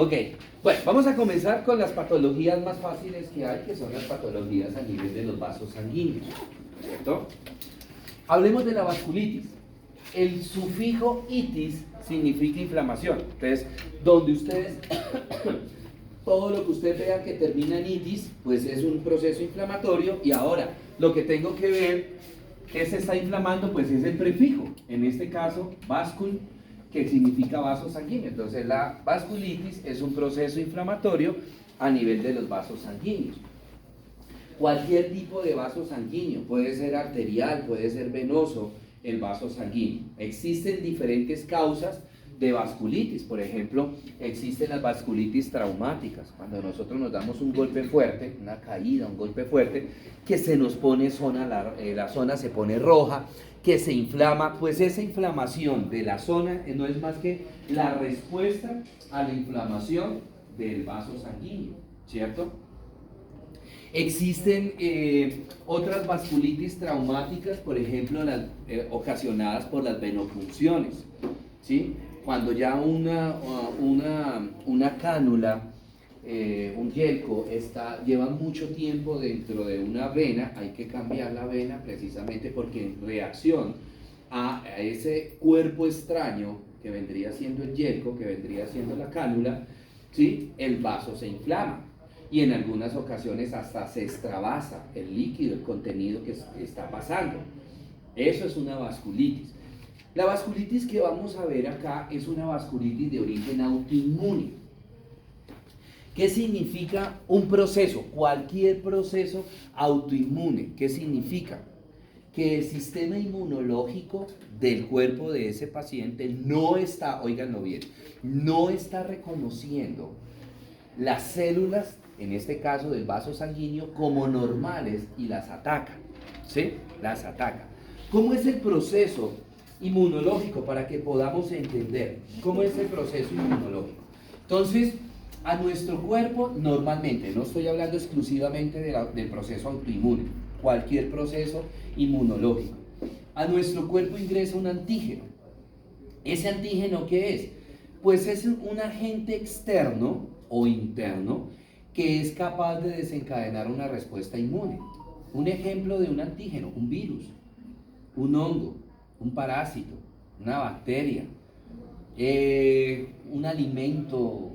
Ok, bueno, vamos a comenzar con las patologías más fáciles que hay, que son las patologías a nivel de los vasos sanguíneos, ¿cierto? Hablemos de la vasculitis. El sufijo itis significa inflamación. Entonces, donde ustedes, todo lo que usted vea que termina en itis, pues es un proceso inflamatorio. Y ahora, lo que tengo que ver, ¿qué se está inflamando? Pues es el prefijo. En este caso, vascul, que significa vaso sanguíneo. Entonces, la vasculitis es un proceso inflamatorio a nivel de los vasos sanguíneos. Cualquier tipo de vaso sanguíneo, puede ser arterial, puede ser venoso, el vaso sanguíneo. Existen diferentes causas de vasculitis. Por ejemplo, existen las vasculitis traumáticas, cuando nosotros nos damos un golpe fuerte, una caída, un golpe fuerte, que se nos pone la zona se pone roja, que se inflama. Pues esa inflamación de la zona no es más que la respuesta a la inflamación del vaso sanguíneo, ¿cierto? Existen otras vasculitis traumáticas, por ejemplo, ocasionadas por las venopunciones, ¿sí? Cuando ya una cánula, un yelco, lleva mucho tiempo dentro de una vena, hay que cambiar la vena precisamente porque en reacción a ese cuerpo extraño que vendría siendo el yelco, que vendría siendo la cánula, ¿sí? El vaso se inflama. Y en algunas ocasiones hasta se extravasa el líquido, el contenido que está pasando. Eso es una vasculitis. La vasculitis que vamos a ver acá es una vasculitis de origen autoinmune. ¿Qué significa un proceso? Cualquier proceso autoinmune. ¿Qué significa? Que el sistema inmunológico del cuerpo de ese paciente no está, óiganlo bien, no está reconociendo las células, en este caso del vaso sanguíneo, como normales y las ataca, ¿sí? Las ataca. ¿Cómo es el proceso inmunológico para que podamos entender cómo es el proceso inmunológico? Entonces, a nuestro cuerpo normalmente, no estoy hablando exclusivamente del proceso autoinmune, cualquier proceso inmunológico, a nuestro cuerpo ingresa un antígeno. ¿Ese antígeno qué es? Pues es un agente externo o interno que es capaz de desencadenar una respuesta inmune. Un ejemplo de un antígeno, un virus, un hongo, un parásito, una bacteria, un alimento,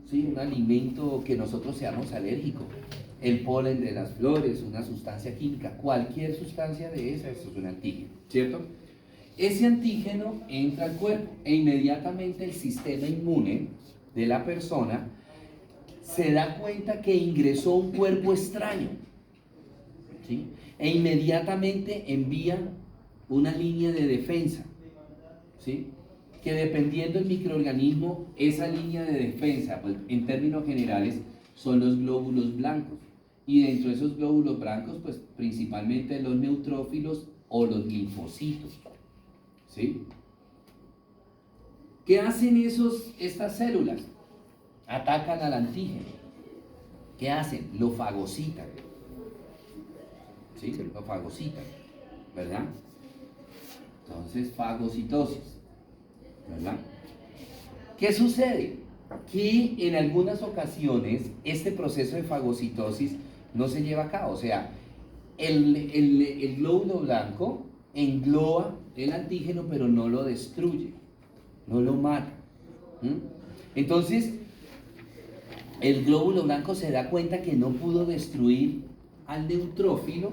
¿sí? Un alimento que nosotros seamos alérgicos, el polen de las flores, una sustancia química, cualquier sustancia de esas es un antígeno, ¿cierto? Ese antígeno entra al cuerpo e inmediatamente el sistema inmune de la persona se da cuenta que ingresó un cuerpo extraño, ¿sí? E inmediatamente envía una línea de defensa, ¿sí? Que dependiendo del microorganismo, esa línea de defensa, pues en términos generales, son los glóbulos blancos. Y dentro de esos glóbulos blancos, pues principalmente los neutrófilos o los linfocitos, ¿sí? ¿Qué hacen estas células? Atacan al antígeno. ¿Qué hacen? Lo fagocitan. ¿Sí? Lo fagocitan, ¿verdad? Entonces, fagocitosis, ¿verdad? ¿Qué sucede? Que en algunas ocasiones este proceso de fagocitosis no se lleva a cabo. O sea, el glóbulo blanco engloba el antígeno, pero no lo destruye, no lo mata. Entonces, el glóbulo blanco se da cuenta que no pudo destruir al neutrófilo,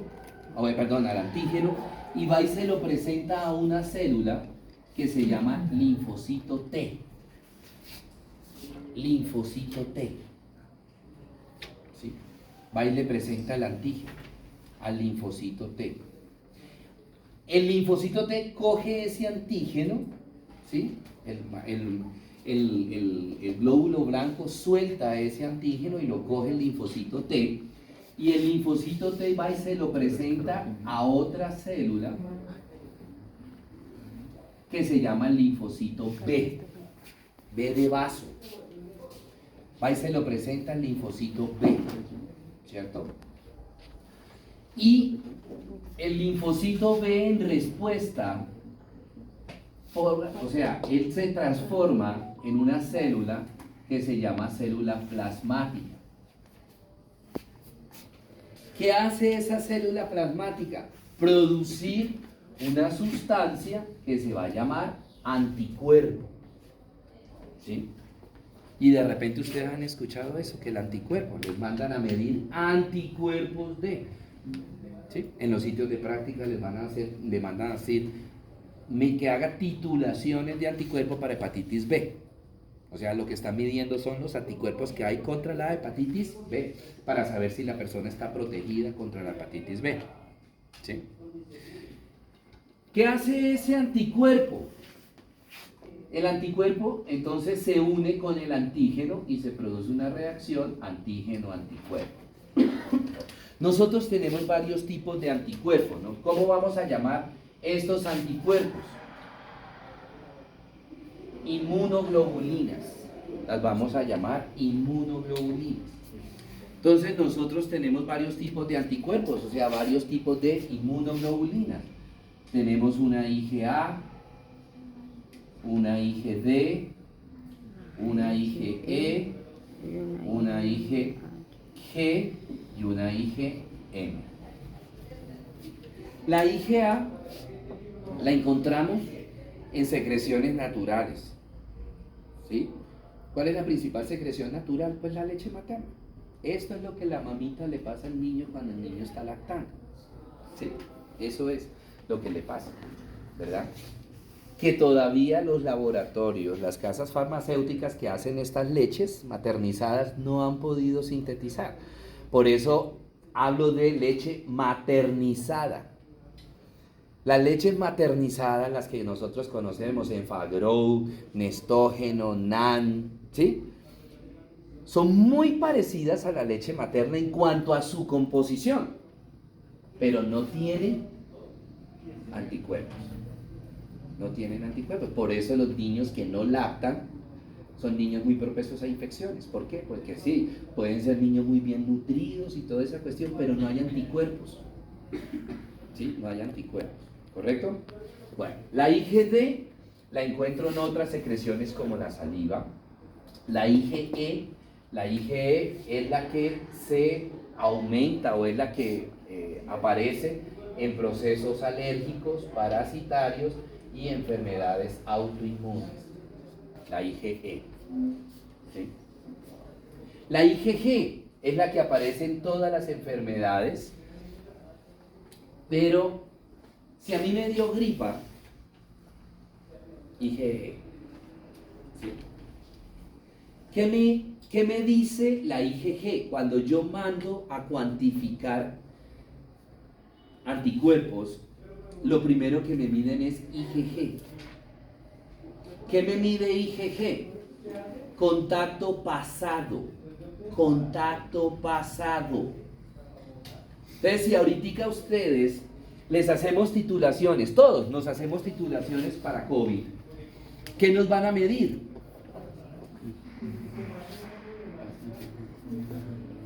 al antígeno, y va y se lo presenta a una célula que se llama linfocito T. Linfocito T. ¿Sí? Va y le presenta el antígeno al linfocito T. El linfocito T coge ese antígeno, ¿sí? El glóbulo blanco suelta ese antígeno y lo coge el linfocito T, y el linfocito T va y se lo presenta a otra célula que se llama el linfocito B, B de vaso. Va y se lo presenta al linfocito B, ¿cierto? Y el linfocito B en respuesta, o sea, él se transforma en una célula que se llama célula plasmática. ¿Qué hace esa célula plasmática? Producir una sustancia que se va a llamar anticuerpo. ¿Sí? Y de repente ustedes han escuchado eso, que el anticuerpo, les mandan a medir anticuerpos de, ¿sí? En los sitios de práctica les mandan a decir que haga titulaciones de anticuerpos para hepatitis B. O sea, lo que están midiendo son los anticuerpos que hay contra la hepatitis B, para saber si la persona está protegida contra la hepatitis B. ¿Sí? ¿Qué hace ese anticuerpo? El anticuerpo entonces se une con el antígeno y se produce una reacción antígeno-anticuerpo. Nosotros tenemos varios tipos de anticuerpos, ¿no? ¿Cómo vamos a llamar estos anticuerpos? Inmunoglobulinas. Las vamos a llamar inmunoglobulinas. Entonces nosotros tenemos varios tipos de anticuerpos, o sea, varios tipos de inmunoglobulinas. Tenemos una IgA, una IgD, una IgE, una IgG y una IgM. La IgA la encontramos en secreciones naturales. ¿Sí? ¿Cuál es la principal secreción natural? Pues la leche materna. Esto es lo que la mamita le pasa al niño cuando el niño está lactando. ¿Sí? Eso es lo que le pasa, ¿verdad? Que todavía los laboratorios, las casas farmacéuticas que hacen estas leches maternizadas no han podido sintetizar. Por eso hablo de leche maternizada. Las leches maternizadas, las que nosotros conocemos, Enfagrow, Nestógeno, NAN, ¿sí? Son muy parecidas a la leche materna en cuanto a su composición, pero no tienen anticuerpos. No tienen anticuerpos. Por eso los niños que no lactan son niños muy propensos a infecciones. ¿Por qué? Porque sí, pueden ser niños muy bien nutridos y toda esa cuestión, pero no hay anticuerpos. ¿Sí? No hay anticuerpos. ¿Correcto? Bueno, la IgD la encuentro en otras secreciones como la saliva. La IgE es la que se aumenta o es la que aparece en procesos alérgicos, parasitarios y enfermedades autoinmunes. La IgE. ¿Sí? La IgG es la que aparece en todas las enfermedades, pero si a mí me dio gripa, IgG. ¿Sí? ¿Qué me dice la IgG cuando yo mando a cuantificar anticuerpos? Lo primero que me miden es IgG. ¿Qué me mide IgG? Contacto pasado. Contacto pasado. Entonces, si ahorita ustedes les hacemos titulaciones, todos nos hacemos titulaciones para COVID, ¿qué nos van a medir?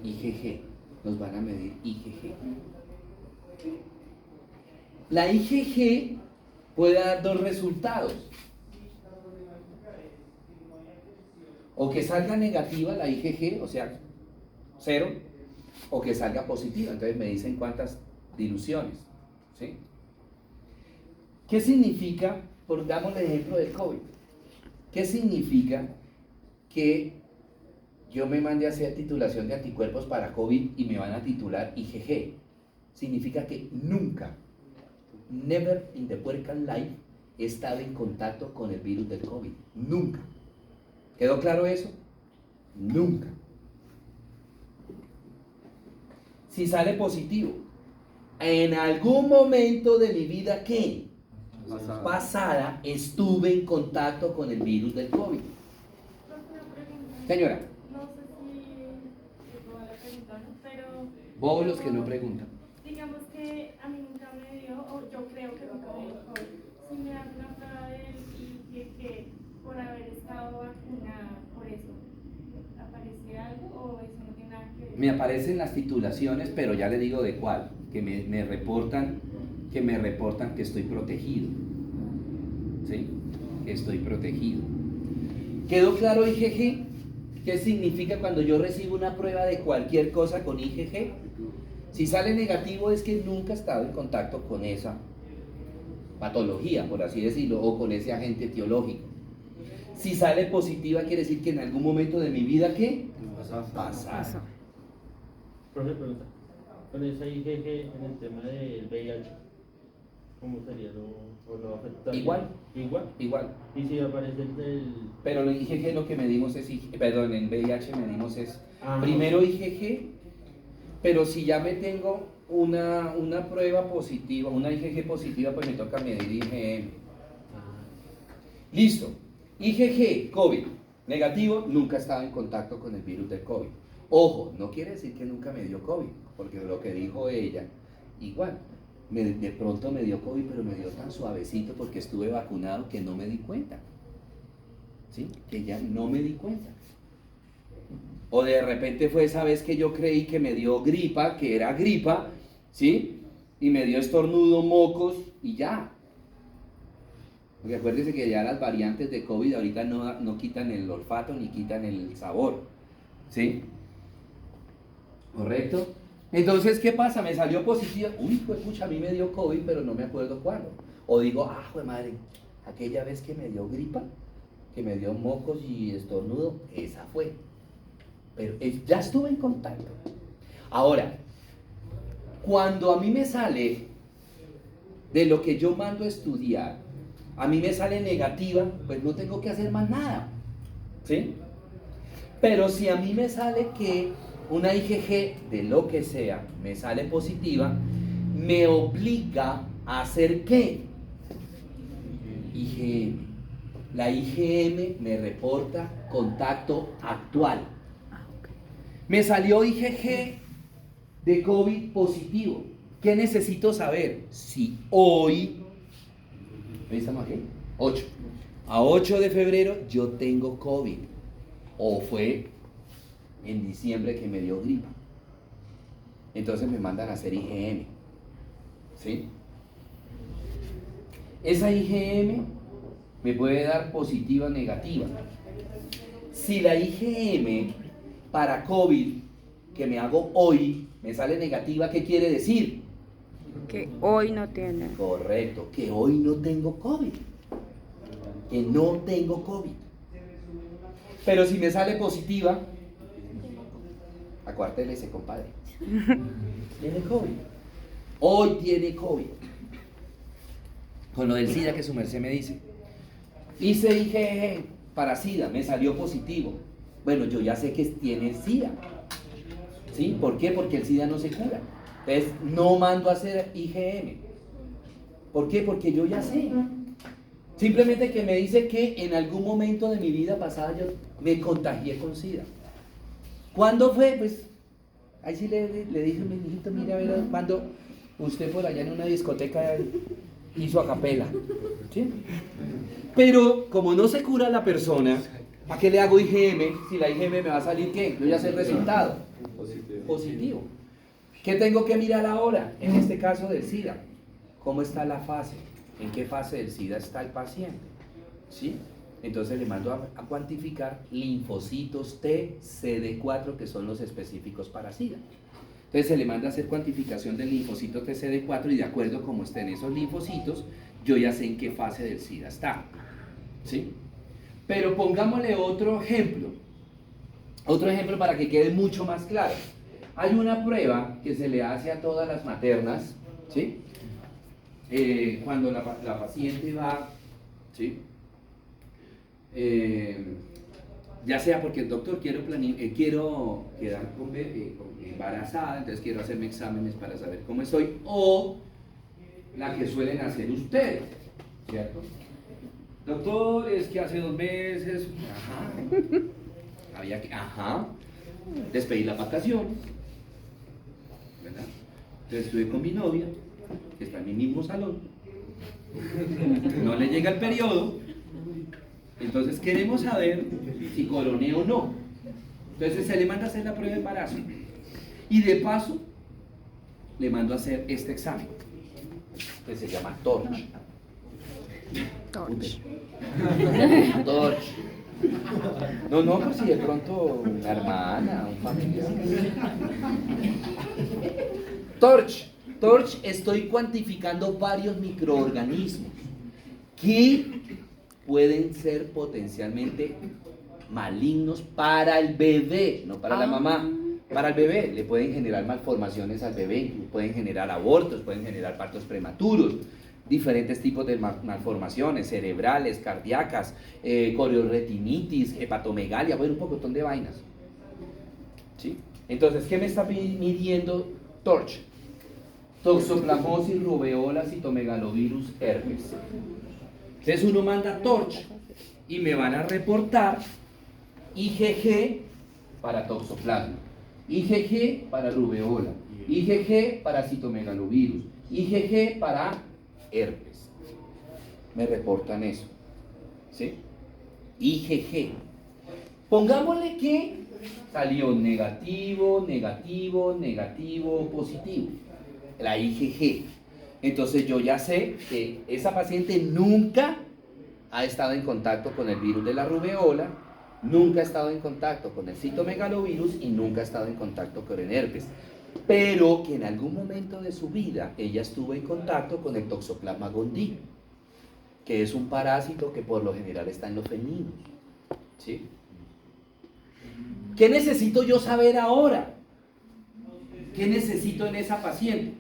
IgG. Nos van a medir IgG. La IgG puede dar dos resultados. O que salga negativa la IgG, o sea, 0, o que salga positiva. Entonces me dicen cuántas diluciones. ¿Sí? ¿Qué significa? Damos el ejemplo del COVID. ¿Qué significa que yo me mande a hacer titulación de anticuerpos para COVID y me van a titular IgG? Significa que nunca, never in the puercal life, he estado en contacto con el virus del COVID. Nunca. ¿Quedó claro eso? Nunca. Si sale positivo, en algún momento de mi vida, ¿qué? Pasada, estuve en contacto con el virus del COVID. Señora. No sé si puedo la pregunta, ¿no? Pero... Vos los que no preguntan. Digamos que a mí nunca me dio, o yo creo que nunca me dio COVID. Si me dan una prueba del IgG por haber estado vacunada, por eso, ¿aparece algo o eso no tiene nada que ver? Me aparecen las titulaciones, pero ya le digo de cuál, que me reportan que estoy protegido. ¿Sí? Que estoy protegido. ¿Quedó claro IgG? ¿Qué significa cuando yo recibo una prueba de cualquier cosa con IgG? Si sale negativo es que nunca he estado en contacto con esa patología, por así decirlo, o con ese agente etiológico. Si sale positiva quiere decir que en algún momento de mi vida, ¿qué? Pasar. Profe, pregunta. Con esa IgG en el tema del VIH, ¿cómo sería? ¿O no afecta? Igual. Igual. Y si aparece el... Pero el IgG lo que medimos es, perdón, en VIH medimos es Ah, primero IgG, pero si ya me tengo una prueba positiva, una IgG positiva, pues me toca medir IgM. Listo. IgG, COVID, negativo, nunca estaba en contacto con el virus del COVID. Ojo, no quiere decir que nunca me dio COVID, porque lo que dijo ella, igual, de pronto me dio COVID, pero me dio tan suavecito porque estuve vacunado que no me di cuenta. ¿Sí? Que ya no me di cuenta. O de repente fue esa vez que yo creí que me dio gripa, que era gripa, ¿sí? Y me dio estornudo, mocos y ya. Porque acuérdense que ya las variantes de COVID ahorita no quitan el olfato ni quitan el sabor, ¿sí? ¿Correcto? Entonces, ¿qué pasa? Me salió positiva. Uy, pues pucha, a mí me dio COVID, pero no me acuerdo cuándo. O digo, ah, jue madre, aquella vez que me dio gripa, que me dio mocos y estornudo, esa fue. Pero ya estuve en contacto. Ahora, cuando a mí me sale de lo que yo mando a estudiar, a mí me sale negativa, pues no tengo que hacer más nada, ¿sí? Pero si a mí me sale que una IgG de lo que sea me sale positiva, me obliga a hacer ¿qué? IgM. La IgM me reporta contacto actual. Me salió IgG de COVID positivo. ¿Qué necesito saber? Si hoy, ¿hoy estamos aquí? 8. A 8 de febrero yo tengo COVID. O fue en diciembre que me dio gripa. Entonces me mandan a hacer IgM. ¿Sí? Esa IgM me puede dar positiva o negativa. Si la IgM para COVID que me hago hoy me sale negativa, ¿qué quiere decir? Que hoy no tiene. Correcto, que hoy no tengo COVID. Que no tengo COVID. Pero si me sale positiva, acuártese, compadre. Tiene COVID. Hoy tiene COVID. Con lo del SIDA que su merced me dice. Hice IgG para SIDA, me salió positivo. Bueno, yo ya sé que tiene SIDA. ¿Sí? ¿Por qué? Porque el SIDA no se cura. Entonces, no mando a hacer IgM. ¿Por qué? Porque yo ya sé. Simplemente que me dice que en algún momento de mi vida pasada yo me contagié con SIDA. ¿Cuándo fue? Pues, ahí sí le dije a mi hijito, mire a ver cuando usted por allá en una discoteca hizo a capela. ¿Sí? Pero como no se cura la persona, ¿para qué le hago IgM si la IgM me va a salir qué? Yo ya sé el resultado. Positivo. ¿Qué tengo que mirar ahora? En este caso del SIDA. ¿Cómo está la fase? ¿En qué fase del SIDA está el paciente? ¿Sí? Entonces le mando a cuantificar linfocitos T, CD4, que son los específicos para SIDA. Entonces se le manda a hacer cuantificación del linfocito T, CD4 y de acuerdo a cómo estén esos linfocitos, yo ya sé en qué fase del SIDA está. ¿Sí? Pero pongámosle otro ejemplo para que quede mucho más claro. Hay una prueba que se le hace a todas las maternas, ¿sí? Cuando la paciente va, ¿sí? Ya sea porque el doctor quiero quedar embarazada, entonces quiero hacerme exámenes para saber cómo estoy, o la que suelen hacer ustedes, ¿cierto? Doctor, es que hace 2 meses, había que, despedir las vacaciones, ¿verdad? Entonces estuve con mi novia, que está en mi mismo salón, no le llega el periodo, entonces queremos saber si coroné o no. Entonces se le manda a hacer la prueba de embarazo y de paso le mando a hacer este examen que se llama TORCH. TORCH. No, no, por si de pronto una hermana, un familiar. Torch. Torch, estoy cuantificando varios microorganismos que pueden ser potencialmente malignos para el bebé, no para la mamá. Para el bebé le pueden generar malformaciones al bebé, pueden generar abortos, pueden generar partos prematuros, diferentes tipos de malformaciones cerebrales, cardíacas, corioretinitis, hepatomegalia, bueno, un pocotón de vainas. ¿Sí? Entonces, ¿qué me está midiendo Torch? Toxoplasmosis, rubeola, citomegalovirus, herpes. Entonces uno manda Torch y me van a reportar IgG para toxoplasma, IgG para rubeola, IgG para citomegalovirus, IgG para herpes. Me reportan eso. ¿Sí? IgG. Pongámosle que salió negativo, negativo, negativo, positivo. La IgG. Entonces yo ya sé que esa paciente nunca ha estado en contacto con el virus de la rubeola, nunca ha estado en contacto con el citomegalovirus y nunca ha estado en contacto con el herpes, pero que en algún momento de su vida ella estuvo en contacto con el Toxoplasma gondii, que es un parásito que por lo general está en los felinos. ¿Sí? ¿Qué necesito yo saber ahora? ¿Qué necesito en esa paciente?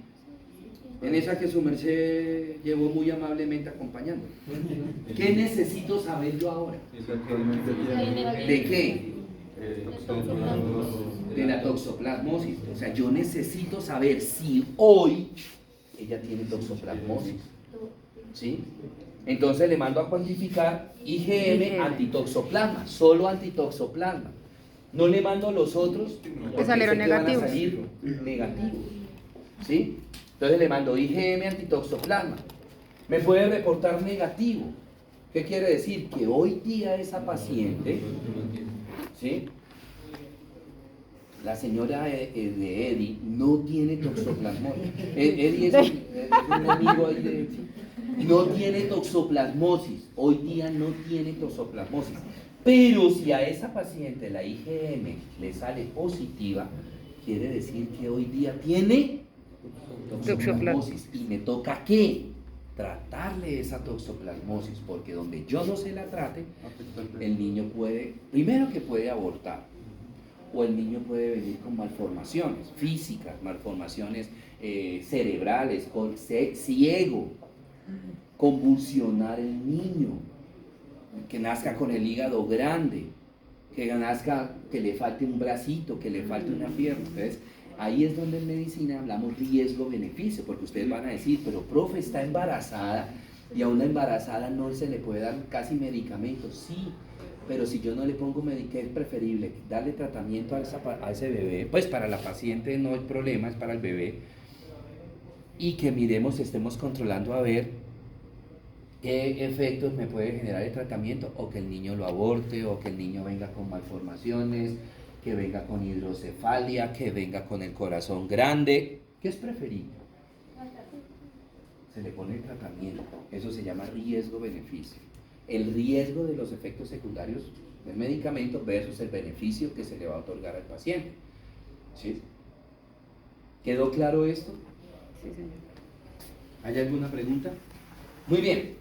En esa que su merced llevó muy amablemente acompañando. ¿Qué necesito saber yo ahora? ¿De qué? De la toxoplasmosis. O sea, yo necesito saber si hoy ella tiene toxoplasmosis. ¿Sí? Entonces le mando a cuantificar IgM antitoxoplasma, solo antitoxoplasma. No le mando los otros que salieron negativos. Van a salir negativos. ¿Sí? Entonces le mando IgM antitoxoplasma. Me puede reportar negativo. ¿Qué quiere decir? Que hoy día esa paciente, ¿sí? La señora de Eddie no tiene toxoplasmosis. Eddie es un amigo ahí de... No tiene toxoplasmosis. Hoy día no tiene toxoplasmosis. Pero si a esa paciente la IgM le sale positiva, quiere decir que hoy día tiene toxoplasmosis. Y me toca ¿qué? Tratarle esa toxoplasmosis, porque donde yo no se la trate, el niño puede, primero que puede abortar, o el niño puede venir con malformaciones físicas, malformaciones cerebrales, ciego, convulsionar el niño, que nazca con el hígado grande, que nazca, que le falte un bracito, que le falte una pierna. Entonces, ahí es donde en medicina hablamos riesgo-beneficio, porque ustedes van a decir, pero profe, está embarazada y a una embarazada no se le puede dar casi medicamentos. Sí, pero si yo no le pongo medicamento, es preferible darle tratamiento a ese bebé, pues para la paciente no hay problema, es para el bebé, y que miremos, estemos controlando a ver qué efectos me puede generar el tratamiento, o que el niño lo aborte, o que el niño venga con malformaciones, que venga con hidrocefalia, que venga con el corazón grande. ¿Qué es preferible? Se le pone el tratamiento. Eso se llama riesgo-beneficio. El riesgo de los efectos secundarios del medicamento versus el beneficio que se le va a otorgar al paciente. ¿Sí? ¿Quedó claro esto? Sí, señor. ¿Hay alguna pregunta? Muy bien.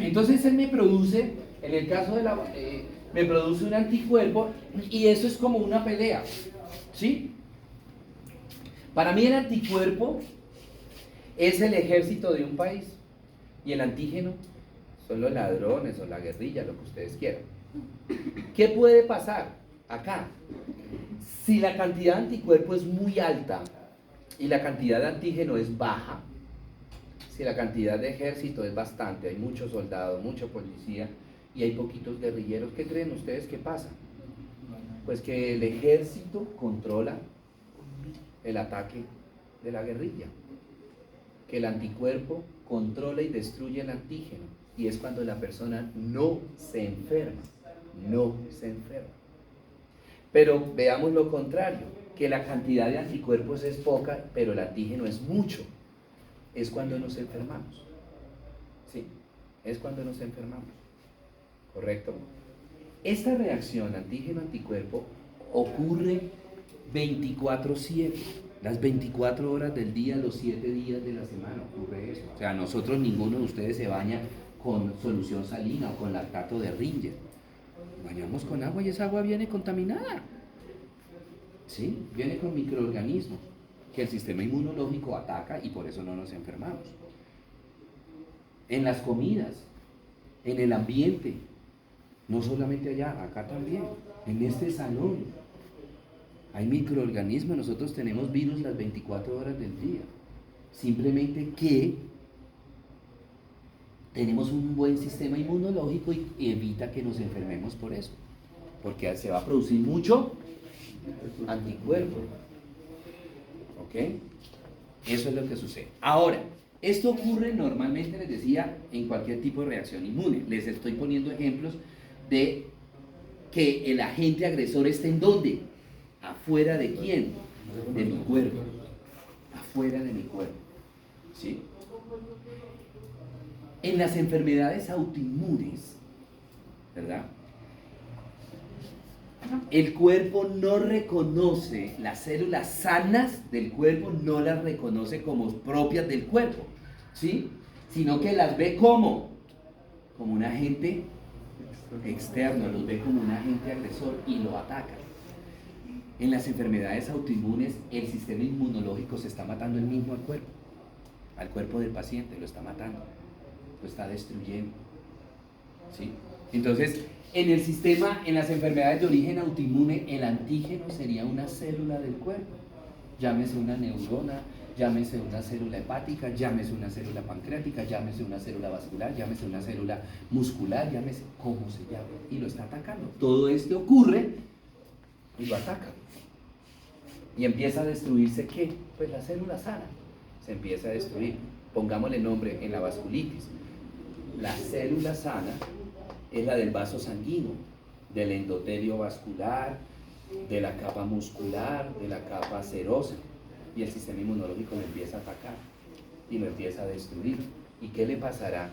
Entonces él me produce, en el caso de me produce un anticuerpo, y eso es como una pelea. ¿Sí? Para mí el anticuerpo es el ejército de un país, y el antígeno son los ladrones o la guerrilla, lo que ustedes quieran. ¿Qué puede pasar acá? Si la cantidad de anticuerpo es muy alta y la cantidad de antígeno es baja, si la cantidad de ejército es bastante, hay muchos soldados, mucha policía y hay poquitos guerrilleros, ¿qué creen ustedes que pasa? Pues que el ejército controla el ataque de la guerrilla, que el anticuerpo controla y destruye el antígeno, y es cuando la persona no se enferma, no se enferma. Pero veamos lo contrario, que la cantidad de anticuerpos es poca, pero el antígeno es mucho, es cuando nos enfermamos. Sí, es cuando nos enfermamos, ¿correcto? Esta reacción antígeno-anticuerpo ocurre 24/7, las 24 horas del día, los 7 días de la semana ocurre eso. O sea, nosotros, ninguno de ustedes se baña con solución salina o con lactato de Ringer. Bañamos con agua y esa agua viene contaminada. ¿Sí? Viene con microorganismos que el sistema inmunológico ataca y por eso no nos enfermamos. En las comidas, en el ambiente, no solamente allá, acá también, en este salón, hay microorganismos, nosotros tenemos virus las 24 horas del día. Simplemente que tenemos un buen sistema inmunológico y evita que nos enfermemos por eso, porque se va a producir mucho anticuerpo. ¿Ok? Eso es lo que sucede. Ahora, esto ocurre normalmente, les decía, en cualquier tipo de reacción inmune. Les estoy poniendo ejemplos de que el agente agresor está ¿en dónde? ¿Afuera de quién? De mi cuerpo. Afuera de mi cuerpo. ¿Sí? En las enfermedades autoinmunes, ¿verdad? El cuerpo no reconoce, las células sanas del cuerpo no las reconoce como propias del cuerpo, ¿sí? Sino que las ve como un agente externo, los ve como un agente agresor y lo ataca. En las enfermedades autoinmunes, el sistema inmunológico se está matando el mismo al cuerpo del paciente, lo está matando, lo está destruyendo, ¿sí? Entonces, en el sistema, en las enfermedades de origen autoinmune, el antígeno sería una célula del cuerpo, llámese una neurona, llámese una célula hepática, llámese una célula pancreática, llámese una célula vascular, llámese una célula muscular, llámese como se llame, y lo está atacando. Todo esto ocurre y lo ataca. Y empieza a destruirse, ¿qué? Pues la célula sana se empieza a destruir. Pongámosle nombre en la vasculitis. La célula sana es la del vaso sanguíneo, del endotelio vascular, de la capa muscular, de la capa serosa. Y el sistema inmunológico lo empieza a atacar y lo empieza a destruir. ¿Y qué le pasará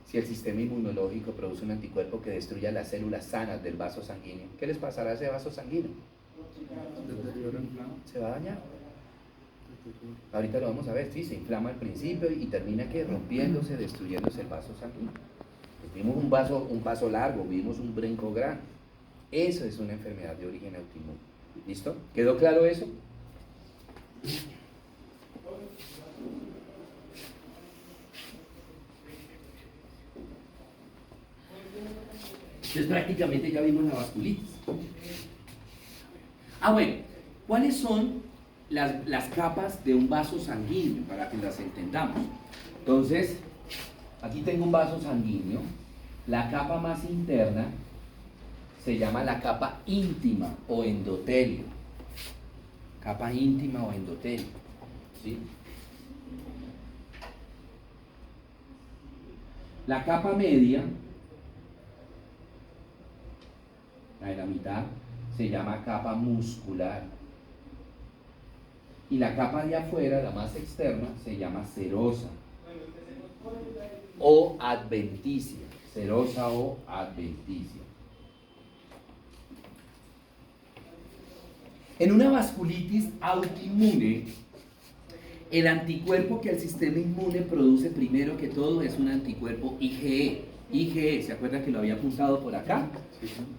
si el sistema inmunológico produce un anticuerpo que destruya las células sanas del vaso sanguíneo? ¿Qué les pasará a ese vaso sanguíneo? Se va a dañar. Ahorita lo vamos a ver, sí, se inflama al principio y termina que rompiéndose, destruyéndose el vaso sanguíneo. Pues vimos un vaso largo, vimos un broncograno. Eso es una enfermedad de origen autoinmune. ¿Listo? ¿Quedó claro eso? Entonces prácticamente ya vimos la vasculitis. Bueno, ¿cuáles son las capas de un vaso sanguíneo? Para que las entendamos. Entonces, aquí tengo un vaso sanguíneo. La capa más interna se llama la capa íntima o endotelio. Capa íntima o endotelio. ¿Sí? La capa media, la de la mitad, se llama capa muscular. Y la capa de afuera, la más externa, se llama serosa o adventicia. Serosa o adventicia. En una vasculitis autoinmune, el anticuerpo que el sistema inmune produce primero que todo es un anticuerpo IgE. IgE, ¿se acuerdan que lo había apuntado por acá?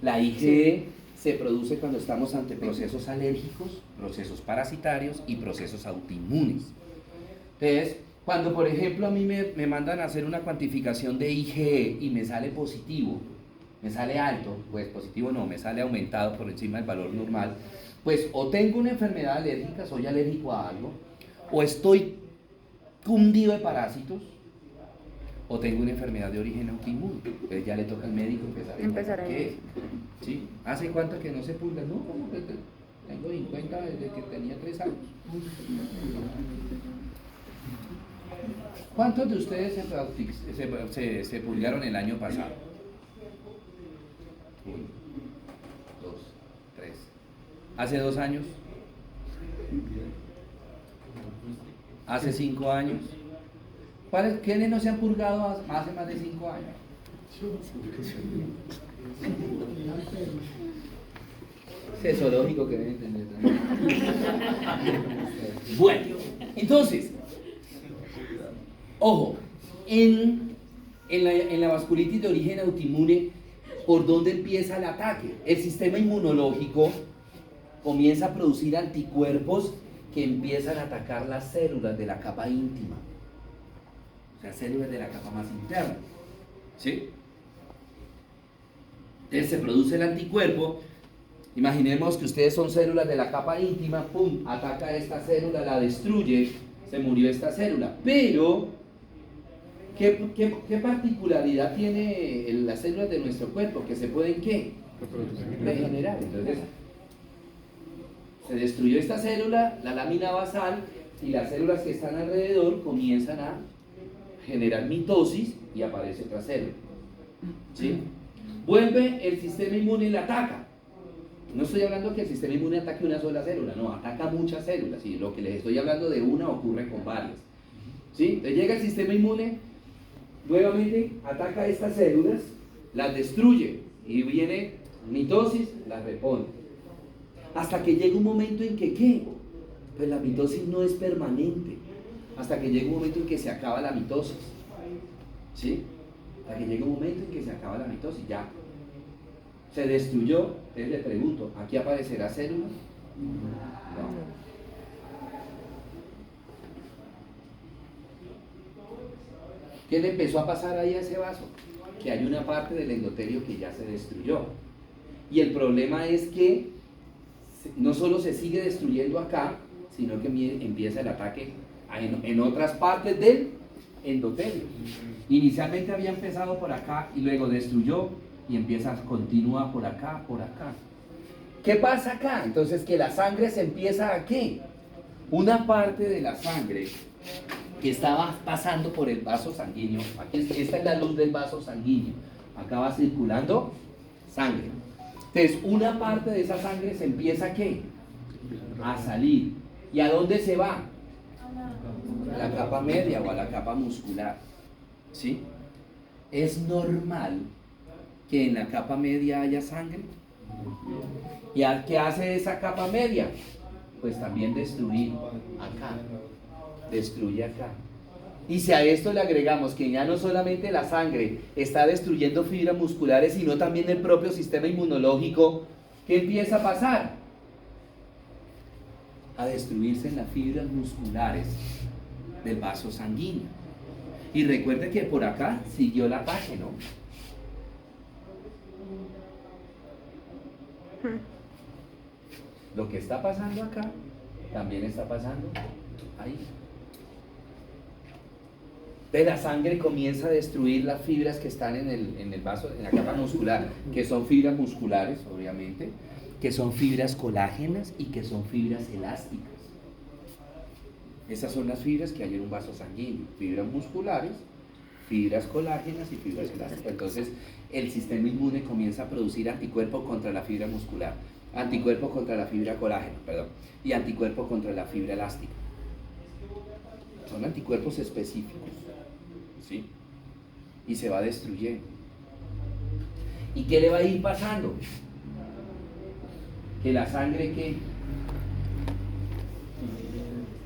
La IgE se produce cuando estamos ante procesos alérgicos, procesos parasitarios y procesos autoinmunes. Entonces, cuando por ejemplo a mí me mandan a hacer una cuantificación de IgE y me sale positivo, me sale alto, pues positivo no, me sale aumentado por encima del valor normal, pues o tengo una enfermedad alérgica, soy alérgico a algo, o estoy cundido de parásitos, o tengo una enfermedad de origen autoinmune. Entonces ya le toca al médico empezar a ¿qué es? ¿Sí? ¿Hace cuánto que no se pulga? No, como que tengo en cuenta desde que tenía 3 años. ¿Cuántos de ustedes se pulgaron el año pasado? 1, 2, 3. ¿Hace 2 años? ¿Hace 5 años? ¿Quiénes no se han purgado hace más de 5 años? Es zoológico que deben entender también. Bueno, entonces, ojo, en la vasculitis de origen autoinmune, ¿por dónde empieza el ataque? El sistema inmunológico comienza a producir anticuerpos que empiezan a atacar las células de la capa íntima, o sea, células de la capa más interna, ¿sí? Entonces se produce el anticuerpo. Imaginemos que ustedes son células de la capa íntima, pum, ataca a esta célula, la destruye, se murió esta célula. Pero, ¿qué particularidad tiene las células de nuestro cuerpo? Que se pueden, ¿qué? Regenerar. Entonces, se destruyó esta célula, la lámina basal, y las células que están alrededor comienzan a generar mitosis y aparece otra célula. ¿Sí? Vuelve el sistema inmune y la ataca. No estoy hablando que el sistema inmune ataque una sola célula, no, ataca muchas células, y lo que les estoy hablando de una ocurre con varias. ¿Sí? Entonces llega el sistema inmune, nuevamente ataca estas células, las destruye, y viene mitosis, las repone. Hasta que llega un momento en que, ¿qué? Pues la mitosis no es permanente, hasta que llega un momento en que se acaba la mitosis. ¿Sí? Hasta que llega un momento en que se acaba la mitosis, ya. Se destruyó, entonces le pregunto, ¿aquí aparecerá célula? No. ¿Qué le empezó a pasar ahí a ese vaso? Que hay una parte del endotelio que ya se destruyó. Y el problema es que no solo se sigue destruyendo acá, sino que empieza el ataque en otras partes del endotelio. Inicialmente había empezado por acá y luego destruyó y continúa por acá, por acá. ¿Qué pasa acá? Entonces que la sangre se empieza a ¿qué? Una parte de la sangre que estaba pasando por el vaso sanguíneo, aquí, esta es la luz del vaso sanguíneo, acá va circulando sangre. Entonces una parte de esa sangre se empieza a ¿qué? A salir. ¿Y a dónde se va? A la capa media o a la capa muscular. ¿Sí? Es normal que en la capa media haya sangre. ¿Y qué hace esa capa media? Pues también destruir acá. Destruye acá. Y si a esto le agregamos que ya no solamente la sangre está destruyendo fibras musculares, sino también el propio sistema inmunológico, ¿qué empieza a pasar? A destruirse en las fibras musculares del vaso sanguíneo. Y recuerde que por acá siguió el ataque, ¿no? Lo que está pasando acá también está pasando ahí. Entonces la sangre comienza a destruir las fibras que están en el vaso, en la capa muscular, que son fibras musculares, obviamente, que son fibras colágenas y que son fibras elásticas. Esas son las fibras que hay en un vaso sanguíneo, fibras musculares, fibras colágenas y fibras elásticas. Entonces el sistema inmune comienza a producir anticuerpos contra la fibra muscular, anticuerpos contra la fibra colágena, y anticuerpos contra la fibra elástica. Son anticuerpos específicos, ¿sí? Y se va destruyendo. ¿Y qué le va a ir pasando? Que la sangre que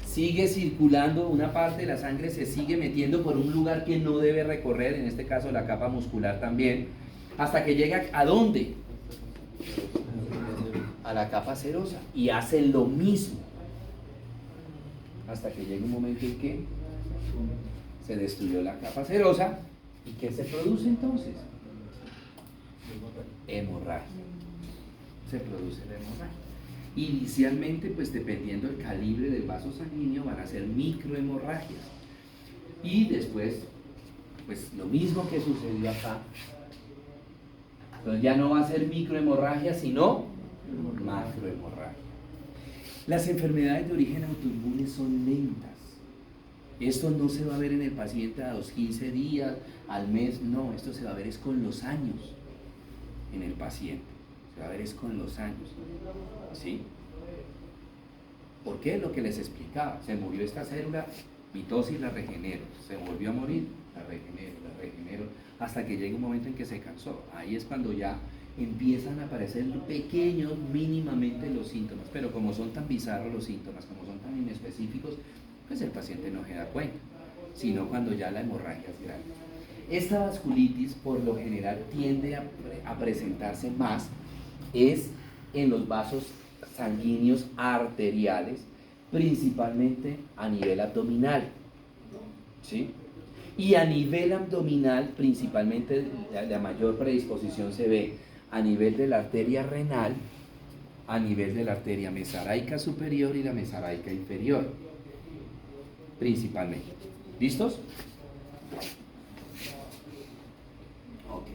sigue circulando, una parte de la sangre se sigue metiendo por un lugar que no debe recorrer, en este caso la capa muscular también, hasta que llega ¿a dónde? A la capa serosa, y hace lo mismo hasta que llega un momento en que se destruyó la capa serosa. ¿Y qué se produce entonces? Hemorragia. Se produce la hemorragia. Inicialmente, pues dependiendo del calibre del vaso sanguíneo, van a ser microhemorragias. Y después, pues lo mismo que sucedió acá. Entonces ya no va a ser microhemorragia, sino macrohemorragia. Las enfermedades de origen autoinmune son lentas. Esto no se va a ver en el paciente a los 15 días, al mes, no, esto se va a ver es con los años en el paciente. Se va a ver es con los años. ¿Sí? ¿Por qué? Lo que les explicaba. Se murió esta célula, mitosis, la regenero. Se volvió a morir, la regenero, hasta que llega un momento en que se cansó. Ahí es cuando ya empiezan a aparecer pequeños, mínimamente los síntomas, pero como son tan bizarros los síntomas, como son tan inespecíficos, pues el paciente no se da cuenta, sino cuando ya la hemorragia es grande. Esta vasculitis por lo general tiende a presentarse más es en los vasos sanguíneos arteriales, principalmente a nivel abdominal, ¿sí? Y a nivel abdominal, principalmente la mayor predisposición se ve a nivel de la arteria renal, a nivel de la arteria mesaraica superior y la mesaraica inferior, principalmente. ¿Listos? Ok.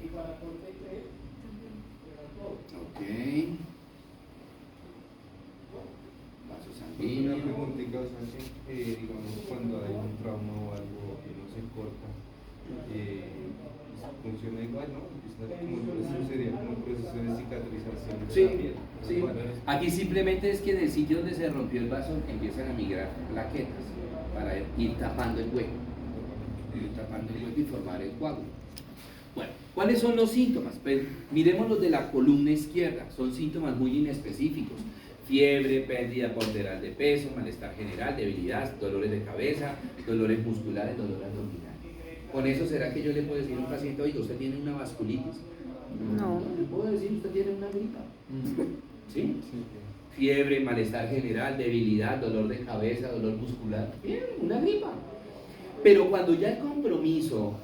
Vasos Una sanguíneos. preguntita, o sea, digamos, cuando hay un trauma o algo que no se corta, funciona igual, ¿no? Sería como un proceso de cicatrización de Sí, la piel. sí. Aquí simplemente es que en el sitio donde se rompió el vaso empiezan a migrar plaquetas para ir tapando el hueco, y formar el coágulo. Bueno, ¿cuáles son los síntomas? Pues miremos los de la columna izquierda, son síntomas muy inespecíficos: fiebre, pérdida ponderal de peso, malestar general, debilidad, dolores de cabeza, dolores musculares, dolor abdominal. Con eso, ¿será que yo le puedo decir a un paciente, oiga, usted tiene una vasculitis? No. Le puedo decir, usted tiene una gripa. ¿Sí? Fiebre, malestar general, debilidad, dolor de cabeza, dolor muscular. Bien, una gripa. Pero cuando ya el compromiso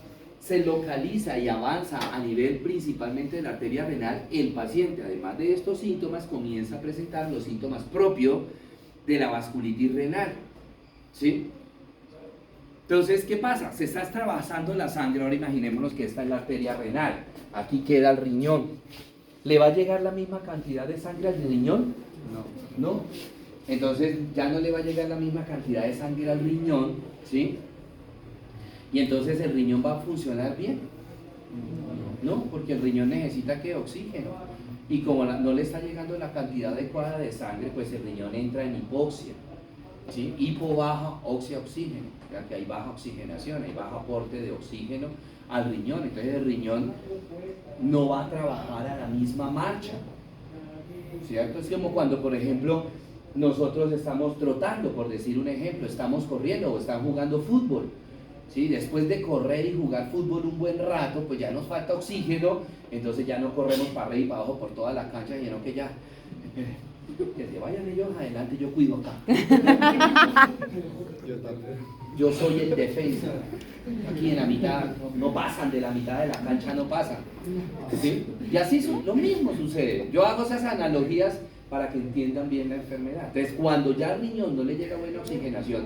se localiza y avanza a nivel principalmente de la arteria renal, el paciente, además de estos síntomas, comienza a presentar los síntomas propios de la vasculitis renal. ¿Sí? Entonces, ¿qué pasa? Se está extravasando la sangre. Ahora imaginémonos que esta es la arteria renal. Aquí queda el riñón. ¿Le va a llegar la misma cantidad de sangre al riñón? No. Entonces ya no le va a llegar la misma cantidad de sangre al riñón, ¿sí? Y entonces el riñón va a funcionar bien. No, porque el riñón necesita ¿qué? Oxígeno. Y como no le está llegando la cantidad adecuada de sangre, pues el riñón entra en hipoxia. ¿Sí? Hipo baja, oxia oxígeno, ya que hay baja oxigenación, hay bajo aporte de oxígeno al riñón, entonces el riñón no va a trabajar a la misma marcha, ¿cierto? Es como cuando, por ejemplo, nosotros estamos trotando, por decir un ejemplo, estamos corriendo o están jugando fútbol, ¿sí? Después de correr y jugar fútbol un buen rato, pues ya nos falta oxígeno, entonces ya no corremos para arriba y para abajo por toda la cancha, sino que ya... que se vayan ellos adelante, yo cuido acá. Yo también. Yo soy el defensa. Aquí en la mitad, no pasan de la mitad de la cancha, no pasan. ¿Sí? Y así lo mismo sucede. Yo hago esas analogías para que entiendan bien la enfermedad. Entonces, cuando ya al riñón no le llega buena oxigenación,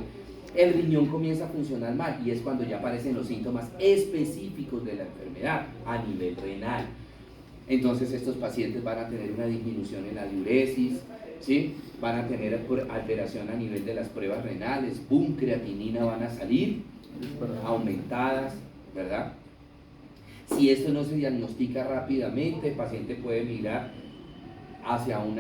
el riñón comienza a funcionar mal y es cuando ya aparecen los síntomas específicos de la enfermedad a nivel renal. Entonces estos pacientes van a tener una disminución en la diuresis, ¿sí? Van a tener alteración a nivel de las pruebas renales, boom, creatinina van a salir aumentadas, ¿verdad? Si esto no se diagnostica rápidamente, el paciente puede migrar hacia un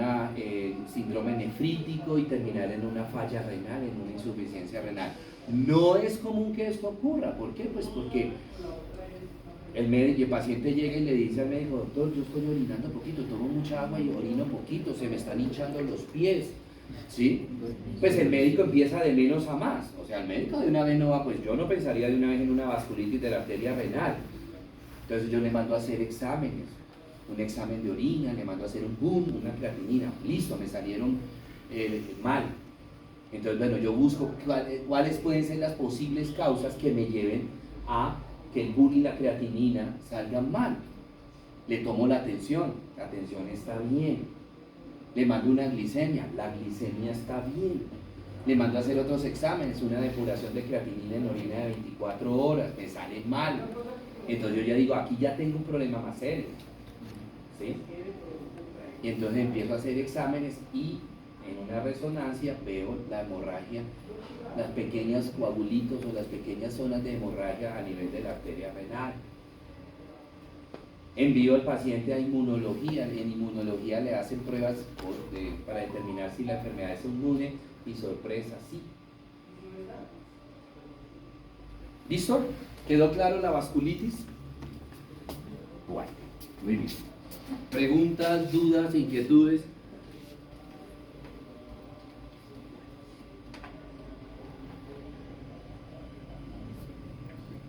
síndrome nefrítico y terminar en una falla renal, en una insuficiencia renal. No es común que esto ocurra. ¿Por qué? Pues porque el paciente llega y le dice al médico, doctor, yo estoy orinando poquito, tomo mucha agua y orino poquito, se me están hinchando los pies, ¿sí? Pues el médico empieza de menos a más, o sea, el médico de una vez no va, pues yo no pensaría de una vez en una vasculitis de la arteria renal, entonces yo le mando a hacer exámenes, un examen de orina, le mando a hacer un boom, una creatinina, listo, me salieron mal. Entonces, bueno, yo busco cuáles pueden ser las posibles causas que me lleven a que el boom y la creatinina salgan mal. Le tomo la tensión está bien. Le mando una glicemia, la glicemia está bien. Le mando a hacer otros exámenes, una depuración de creatinina en orina de 24 horas, me sale mal. Entonces yo ya digo, aquí ya tengo un problema más serio, ¿sí? Y entonces empiezo a hacer exámenes y en una resonancia veo la hemorragia, las pequeñas coagulitos o las pequeñas zonas de hemorragia a nivel de la arteria renal. Envío al paciente a inmunología. En inmunología le hacen pruebas para determinar si la enfermedad es inmune y sorpresa, sí. ¿Listo? ¿Quedó claro la vasculitis? Bueno, muy bien. Preguntas, dudas, inquietudes.